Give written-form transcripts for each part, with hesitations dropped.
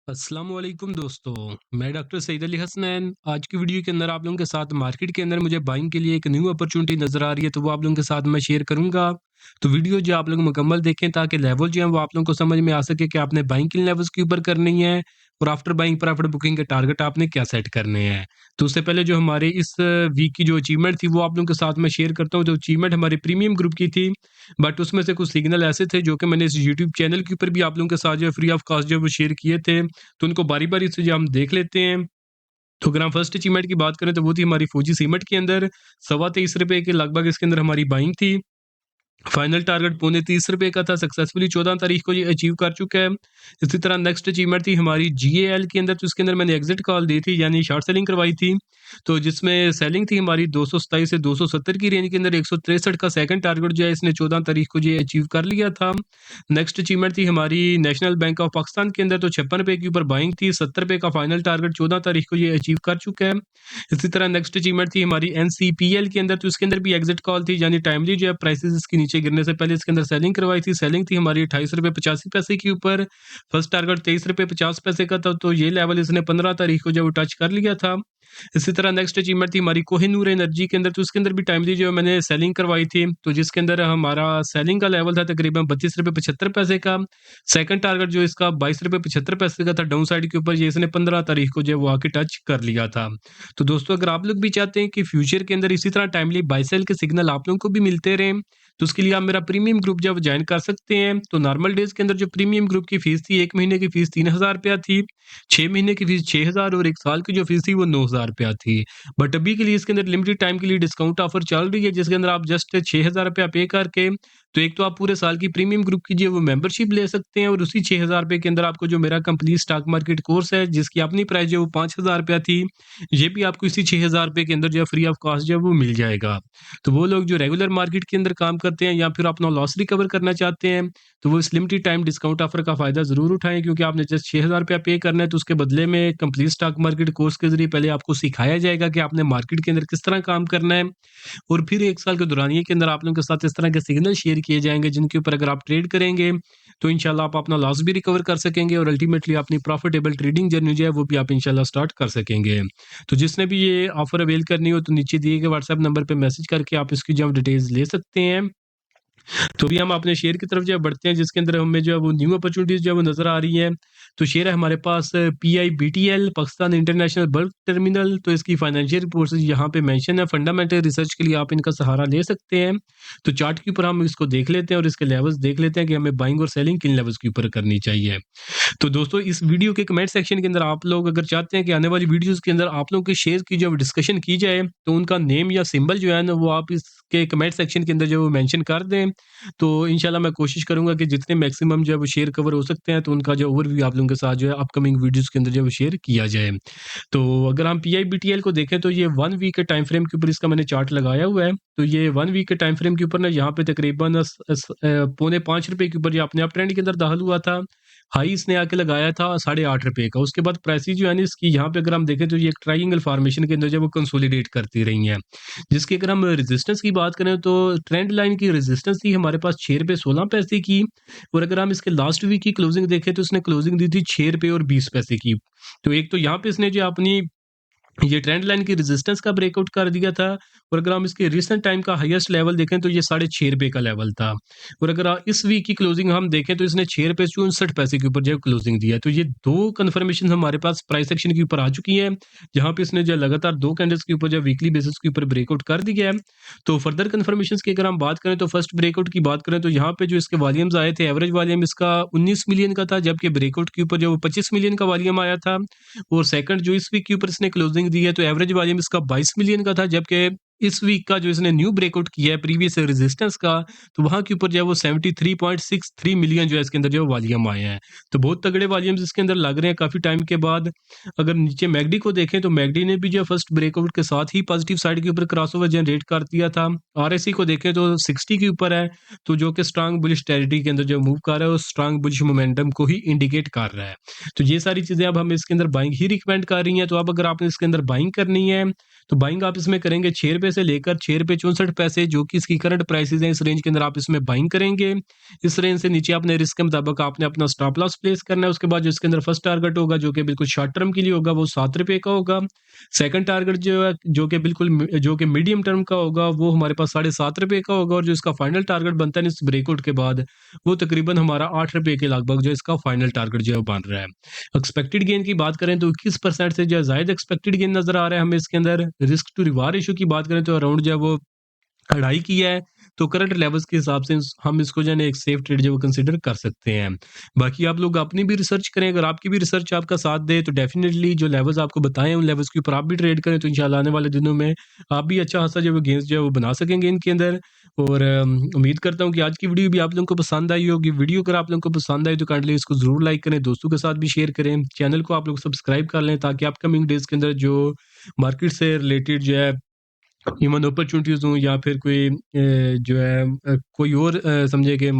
अस्सलाम वालेकुम दोस्तों, मैं डॉक्टर सईद अली हसनैन। आज की वीडियो के अंदर आप लोगों के साथ मार्केट के अंदर मुझे बाइंग के लिए एक न्यू अपॉर्चुनिटी नज़र आ रही है, तो वो आप लोगों के साथ मैं शेयर करूंगा। तो वीडियो जो आप लोग मुकम्मल देखें ताकि लेवल जो है वो आप लोगों को समझ में आ सके कि आपने बाइंग किन लेवल्स के ऊपर करनी है और आफ्टर बाइंग प्रॉफिट बुकिंग के टारगेट आपने क्या सेट करने हैं। तो उससे पहले जो हमारे इस वीक की जो अचीवमेंट थी वो आप लोगों के साथ मैं शेयर करता हूँ। जो अचीवमेंट हमारे प्रीमियम ग्रुप की थी, बट उसमें से कुछ सिग्नल ऐसे थे जो कि मैंने इस यूट्यूब चैनल के ऊपर भी आप लोगों के साथ जो है फ्री ऑफ कॉस्ट जो है वो शेयर किए थे। तो उनको बारी-बारी से जो हम देख लेते हैं। तो अगर हम फर्स्ट अचीवमेंट की बात करें तो वो थी हमारी फौजी सीमेंट के अंदर ₹23.25 के लगभग इसके अंदर हमारी बाइंग थी। फाइनल टारगेट पौने ₹30 का था, सक्सेसफुली 14 तारीख को ये अचीव कर चुका है। इसी तरह नेक्स्ट अचीवमेंट थी हमारी जीएएल के अंदर, तो इसके अंदर मैंने एग्जिट कॉल दी थी यानी शॉर्ट सेलिंग करवाई थी। तो जिसमें सेलिंग थी हमारी 227 से 270 की रेंज के अंदर। 163 का सेकंड टारगेट जो है इसने 14 तारीख को ये अचीव कर लिया था। नेक्स्ट अचीवमेंट थी हमारी नेशनल बैंक ऑफ पाकिस्तान के अंदर, तो ₹56 के ऊपर बाइंग थी। ₹70 का फाइनल टारगेट 14 तारीख को ये अचीव कर चुका है। इसी तरह नेक्स्ट अचीवमेंट थी हमारी एनसीपीएल के अंदर, तो इसके अंदर भी एग्जिट कॉल थी यानी टाइमली जो है प्राइसेस इसके नीचे गिरने से पहले इसके अंदर सेलिंग करवाई थी। सेलिंग थी हमारी ₹28.85 के ऊपर। फर्स्ट टारगेट ₹23.50 का था, तो ये लेवल इसने 15 तारीख को जब टच कर लिया था। इसी तरह नेक्स्ट अचीवमेंट थी हमारी कोहिनूर एनर्जी के अंदर, तो इसके अंदर भी टाइमली जो है मैंने सेलिंग करवाई थी। तो जिसके अंदर हमारा सेलिंग का लेवल था तकरीबन ₹32.75 का। सेकंड टारगेट जो इसका ₹22.75 का था डाउन साइड के ऊपर, ये इसने 15 तारीख को जो है वो आके टच कर लिया था। तो दोस्तों अगर आप लोग भी चाहते हैं कि फ्यूचर के अंदर इसी तरह टाइमली बाय सेल के सिग्नल आप लोगों को भी मिलते रहें, तो उसके लिए आप मेरा प्रीमियम ग्रुप जो है वो ज्वाइन कर सकते हैं। तो नॉर्मल डेज के अंदर जो प्रीमियम ग्रुप की फीस थी, 1 महीने की फीस ₹3000 थी, 6 महीने की फीस 6000 और 1 साल की जो फीस थी वो ₹9000 थी। बट अभी के लिए इसके अंदर लिमिटेड टाइम के लिए डिस्काउंट ऑफर चल रही है, जिसके अंदर आप जस्ट ₹6000 पे करके, तो एक तो आप पूरे साल की प्रीमियम ग्रुप की जो वो मेंबरशिप ले सकते हैं और उसी ₹6000 के अंदर आपको जो मेरा कंप्लीट स्टॉक मार्केट कोर्स है जिसकी अपनी प्राइस जो वो ₹5000 थी, ये भी आपको इसी ₹6000 के अंदर जो है फ्री ऑफ कॉस्ट जो है वो मिल जाएगा। तो वो लोग जो रेगुलर मार्केट के अंदर काम करते हैं या फिर अपना लॉस रिकवर करना चाहते हैं, तो वो इस लिमिटेड टाइम डिस्काउंट ऑफर का फ़ायदा ज़रूर उठाएँ, क्योंकि आपने जस्ट ₹6000 पे करना है, तो उसके बदले में कंप्लीट स्टॉक मार्केट कोर्स के ज़रिए पहले आपको सिखाया जाएगा कि आपने मार्केट के अंदर किस तरह काम करना है। और फिर 1 साल के दौरानिए के अंदर आप लोगों के साथ इस तरह के सिग्नल शेयर किए जाएँगे जिनके ऊपर अगर आप ट्रेड करेंगे, तो इंशाल्लाह आप अपना लॉस भी रिकवर कर सकेंगे और अल्टीमेटली अपनी प्रॉफिटेबल ट्रेडिंग जर्नी जो है वो भी आप इंशाल्लाह स्टार्ट कर सकेंगे। तो जिसने भी ये ऑफ़र अवेल करनी हो तो नीचे दिए गए व्हाट्सएप नंबर पे मैसेज करके आप इसकी जो है डिटेल्स ले सकते हैं। तो अभी हम अपने शेयर की तरफ जो है बढ़ते हैं, जिसके अंदर हमें जो है वो न्यू अपॉर्चुनिटीज़ जो है वो नज़र आ रही हैं। तो शेयर है हमारे पास पीआईबीटीएल पाकिस्तान इंटरनेशनल बल्क टर्मिनल, तो इसकी फाइनेंशियल रिपोर्ट्स यहाँ पे मेंशन है। फंडामेंटल रिसर्च के लिए आप इनका सहारा ले सकते हैं। तो चार्ट के ऊपर हम इसको देख लेते हैं और इसके लेवल्स देख लेते हैं कि हमें बाइंग और सेलिंग किन लेवल्स के ऊपर करनी चाहिए। तो दोस्तों इस वीडियो के कमेंट सेक्शन के अंदर आप लोग अगर चाहते हैं कि आने वाली वीडियोस के अंदर आप लोगों के शेयर की जो डिस्कशन की जाए, तो उनका नेम या सिंबल जो है ना वो आप इसके कमेंट सेक्शन के अंदर जो वो मेंशन कर दें। तो इंशाल्लाह मैं कोशिश करूंगा कि जितने मैक्सिमम जो है वो शेयर कवर हो सकते हैं, तो उनका जो ओवरव्यू आप लोगों के साथ जो है अपकमिंग वीडियोस के अंदर जो है वो शेयर किया जाए। तो अगर हम पीआईबीटीएल को देखें तो ये 1 वीक के टाइम फ्रेम के ऊपर इसका मैंने चार्ट लगाया हुआ है। तो ये 1 वीक के टाइम फ्रेम के ऊपर ना यहाँ पे तकरीबन पौने ₹5 के ऊपर ये अपने अप ट्रेंड के अंदर दाखिल हुआ था। हाई इसने आके लगाया था ₹8.5 का। उसके बाद प्राइसेस जो है ना इसकी यहाँ पे अगर हम देखें तो ये एक ट्रायंगल फॉर्मेशन के अंदर जो है वो कंसोलिडेट करती रही हैं। जिसकी अगर हम रेजिस्टेंस की बात करें तो ट्रेंड लाइन की रेजिस्टेंस थी हमारे पास ₹6.16 की, और अगर हम इसके लास्ट वीक की क्लोजिंग देखें तो इसने क्लोजिंग दी थी ₹6.20 की। तो एक तो यहाँ पे इसने जो अपनी ये ट्रेंड लाइन की रेजिस्टेंस का ब्रेकआउट कर दिया था, और अगर हम इसके रिसेंट टाइम का हाईएस्ट लेवल देखें तो ये ₹6.5 का लेवल था। और अगर इस वीक की क्लोजिंग हम देखें तो इसने ₹6.64 के ऊपर जो है क्लोजिंग दी है। तो ये 2 कन्फर्मेशन हमारे पास प्राइस एक्शन के ऊपर आ चुकी हैं, जहाँ पे इसने जो है लगातार 2 कैंडल्स के ऊपर जो वीकली बेसिस के ऊपर ब्रेकआउट कर दिया है। तो फर्दर कन्फर्मेशंस की अगर हम बात करें तो फर्स्ट ब्रेकआउट की बात करें तो यहाँ पे जो इसके वॉल्यूम्स आए थे, एवरेज वॉल्यूम इसका 19 मिलियन का था, जबकि ब्रेकआउट के ऊपर जो 25 मिलियन का वॉल्यूम आया था। और सेकंड जो इस वीक के ऊपर इसने क्लोजिंग दी है तो एवरेज वॉल्यूम इसका 22 मिलियन का था, जबकि इस वीक का जो इसने न्यू ब्रेकआउट किया है प्रीवियस रेजिस्टेंस का, तो वहां के ऊपर जो है वो 73.63 मिलियन जो है इसके अंदर जो वॉल्यूम आए हैं। तो बहुत तगड़े वॉल्यूम्स इसके अंदर लग रहे हैं काफी टाइम के बाद। अगर नीचे मैगडी को देखें तो मैगडी ने भी जो फर्स्ट ब्रेकआउट के साथ ही पॉजिटिव साइड के ऊपर क्रॉसओवर जनरेट कर दिया था। आरएससी को देखें तो 60 के ऊपर है, तो जो कि स्ट्रांग बुलिश टेरिटरी के अंदर जो मूव कर रहा है वो स्ट्रांग बुलिश मोमेंटम को ही इंडिकेट कर रहा है। तो ये सारी चीजें अब हम इसके अंदर बाइंग ही रिकमेंड कर रही हैं। तो अब अगर आपने इसके अंदर बाइंग करनी है तो बाइंग आप इसमें करेंगे रुपए से लेकर ₹6.64 जो कि इसकी करंट प्राइसेज़ हैं, इस रेंज के अंदर आप इसमें बाइंग करेंगे। इस रेंज से नीचे आपने रिस्क के मुताबिक आपने अपना स्टॉप लॉस प्लेस करना है। उसके बाद जो इसके अंदर फर्स्ट टारगेट होगा जो कि बिल्कुल शॉर्ट टर्म के लिए होगा वो ₹7 का होगा। सेकंड टारगेट जो है जो कि बिल्कुल जो कि मीडियम टर्म का होगा वो हमारे पास ₹7.5 का होगा और जो इसका फाइनल टारगेट बनता है इस ब्रेकआउट के बाद वो तकरीबन हमारा ₹8 के लगभग जो इसका फाइनल टारगेट जो है वो बन रहा है। एक्सपेक्टेड गेन की बात करें तो 21% से जो है ज़ायद एक्सपेक्टेड गेन नज़र आ रहा है हमें इसके अंदर। रिस्क टू रिवार्ड रेशियो की बात करें तो अराउंड जो है वो 2.5 की है, तो करंट लेवल्स के हिसाब से हम इसको जो है ना एक सेफ ट्रेड जो है वो कंसीडर कर सकते हैं। बाकी आप लोग अपनी भी रिसर्च करें, अगर आपकी भी रिसर्च आपका साथ दे तो डेफ़िनिटली जो लेवल्स आपको बताए हैं उन लेवल्स के ऊपर आप भी ट्रेड करें तो इंशाल्लाह आने वाले दिनों में आप भी अच्छा खासा जो है गेन्स जो है वो बना सकेंगे इनके अंदर। और उम्मीद करता हूँ कि आज की वीडियो भी आप लोगों को पसंद आई होगी। वीडियो अगर आप लोगों को पसंद आई तो काइंडली इसको ज़रूर लाइक करें, दोस्तों के साथ भी शेयर करें। चैनल को आप लोग सब्सक्राइब कर लें ताकि अपकमिंग डेज़ के अंदर जो मार्केट से रिलेटेड जो है ह्यूमन अपॉर्चुनिटीज़ हों या फिर कोई जो है कोई और समझे कि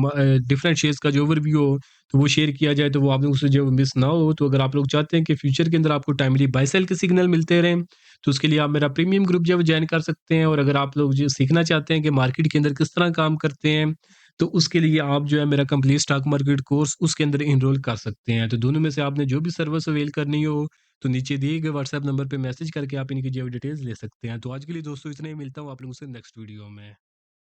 डिफरेंट शेयर्स का जो ओवरव्यू हो तो वो शेयर किया जाए तो वो आप लोगों से जो मिस ना हो। तो अगर आप लोग चाहते हैं कि फ्यूचर के अंदर आपको टाइमली बाय सेल के सिग्नल मिलते रहें तो उसके लिए आप मेरा प्रीमियम ग्रुप जो है वो ज्वाइन कर सकते हैं। और अगर आप लोग जो सीखना चाहते हैं कि मार्केट के अंदर किस तरह काम करते हैं तो उसके लिए आप जो है मेरा कंप्लीट स्टॉक मार्केट कोर्स उसके अंदर इनरोल कर सकते हैं। तो दोनों में से आपने जो भी सर्विस अवेल करनी हो तो नीचे दिए गए व्हाट्सएप नंबर पे मैसेज करके आप इनकी जो डिटेल्स ले सकते हैं। तो आज के लिए दोस्तों इतना ही, मिलता हूँ आप लोगों से नेक्स्ट वीडियो में।